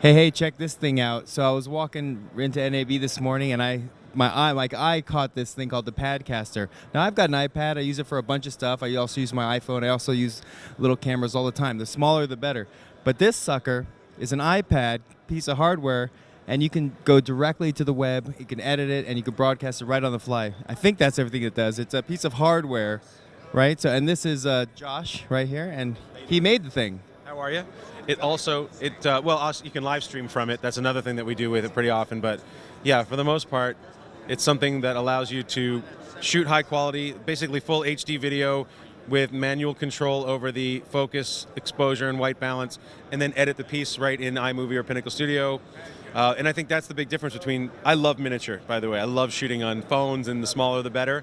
Hey, check this thing out. So I was walking into NAB this morning, and my eye caught this thing called the PadCaster. Now I've got an iPad. I use it for a bunch of stuff. I also use my iPhone. I also use little cameras all the time. The smaller, the better. But this sucker is an iPad piece of hardware, and you can go directly to the web. You can edit it, and you can broadcast it right on the fly. I think that's everything it does. It's a piece of hardware, right? So, and this is Josh right here, and he made the thing. How are you? You can live stream from it. That's another thing that we do with it pretty often. But yeah, for the most part, it's something that allows you to shoot high quality, basically full HD video with manual control over the focus, exposure, and white balance, and then edit the piece right in iMovie or Pinnacle Studio. And I think that's the big difference between. I love miniature, by the way. I love shooting on phones, and the smaller the better.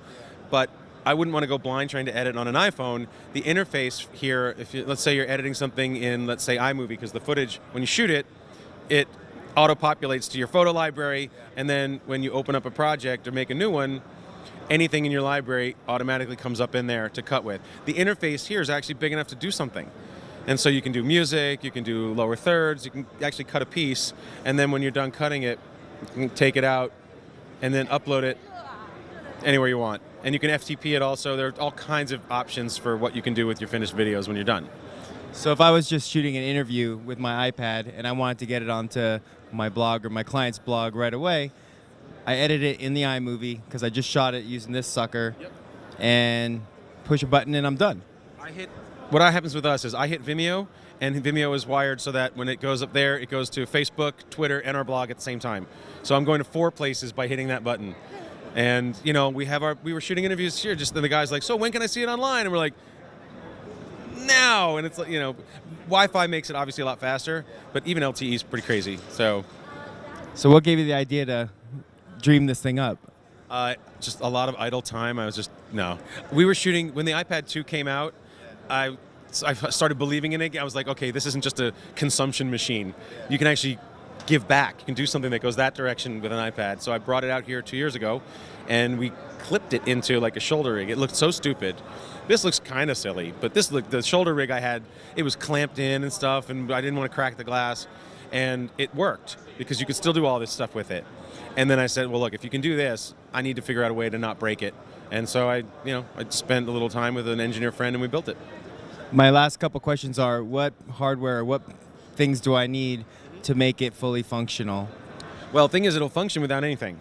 But I wouldn't want to go blind trying to edit on an iPhone. The interface here, let's say you're editing something in, let's say, iMovie, because the footage, when you shoot it, it auto-populates to your photo library, and then when you open up a project or make a new one, anything in your library automatically comes up in there to cut with. The interface here is actually big enough to do something. And so you can do music, you can do lower thirds, you can actually cut a piece, and then when you're done cutting it, you can take it out and then upload it anywhere you want. And you can FTP it also. There are all kinds of options for what you can do with your finished videos when you're done. So if I was just shooting an interview with my iPad and I wanted to get it onto my blog or my client's blog right away, I edit it in the iMovie because I just shot it using this sucker, and push a button and I'm done. What happens with us is I hit Vimeo, and Vimeo is wired so that when it goes up there, it goes to Facebook, Twitter, and our blog at the same time. So I'm going to 4 places by hitting that button. And you know, we were shooting interviews here. Just then the guy's like, "So when can I see it online?" And we're like, "Now!" And it's like, you know, Wi-Fi makes it obviously a lot faster, but even LTE is pretty crazy. So what gave you the idea to dream this thing up? just a lot of idle time. No. We were shooting when the iPad 2 came out. I started believing in it. I was like, okay, this isn't just a consumption machine. You can actually give back. You can do something that goes that direction with an iPad. So I brought it out here 2 years ago, and we clipped it into like a shoulder rig. It looked so stupid. This looks kind of silly, but the shoulder rig I had, it was clamped in and stuff, and I didn't want to crack the glass, and it worked because you could still do all this stuff with it. And then I said, well, look, if you can do this, I need to figure out a way to not break it. And so I spent a little time with an engineer friend, and we built it. My last couple questions are: what hardware, what things do I need to make it fully functional? Well, the thing is, it'll function without anything.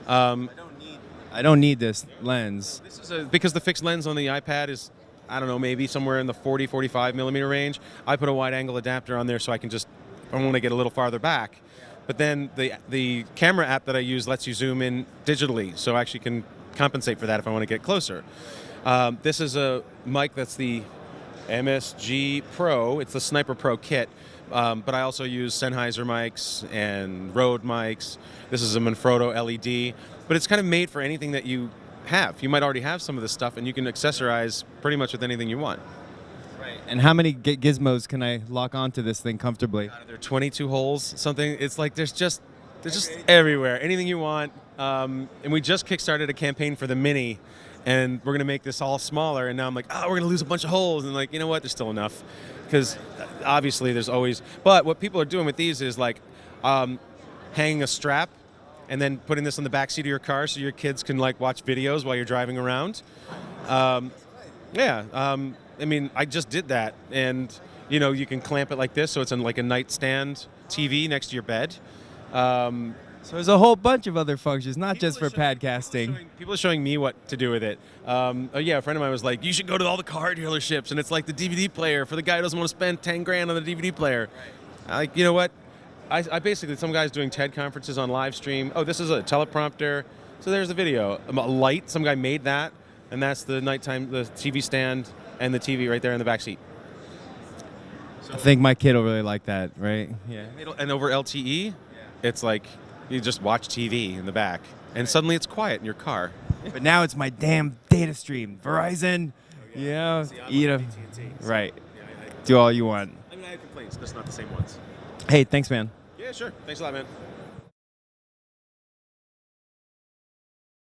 I don't need this lens. This is because the fixed lens on the iPad is, I don't know, maybe somewhere in the 40, 45 millimeter range. I put a wide angle adapter on there so I want to get a little farther back. But then the camera app that I use lets you zoom in digitally, so I actually can compensate for that if I want to get closer. This is a mic that's the MSG Pro. It's the Sniper Pro kit. But I also use Sennheiser mics and Rode mics. This is a Manfrotto LED. But it's kind of made for anything that you have. You might already have some of this stuff, and you can accessorize pretty much with anything you want. Right. And how many gizmos can I lock onto this thing comfortably? There are 22 holes, something. It's like they're just everywhere. Anything you want. And we just kickstarted a campaign for the Mini, and we're going to make this all smaller. And now I'm like, we're going to lose a bunch of holes. And like, you know what? There's still enough. Because obviously there's always, but what people are doing with these is like hanging a strap and then putting this on the back seat of your car so your kids can like watch videos while you're driving around. I mean, I just did that, and you know, you can clamp it like this so it's on like a nightstand TV next to your bed. So there's a whole bunch of other functions, not just for podcasting. People are showing me what to do with it. A friend of mine was like, you should go to all the car dealerships, and it's like the DVD player for the guy who doesn't want to spend 10 grand on the DVD player. Like, you know what? I basically, some guy's doing TED conferences on live stream. Oh, this is a teleprompter. So there's the video. A light, some guy made that, and that's the nighttime, the TV stand, and the TV right there in the back seat. I think my kid will really like that, right? Yeah. And over LTE, it's like, you just watch TV in the back, and suddenly it's quiet in your car. But now it's my damn data stream. Verizon, eat them. Right. Do all you want. I mean, I have complaints, just not the same ones. Hey, thanks, man. Yeah, sure. Thanks a lot, man.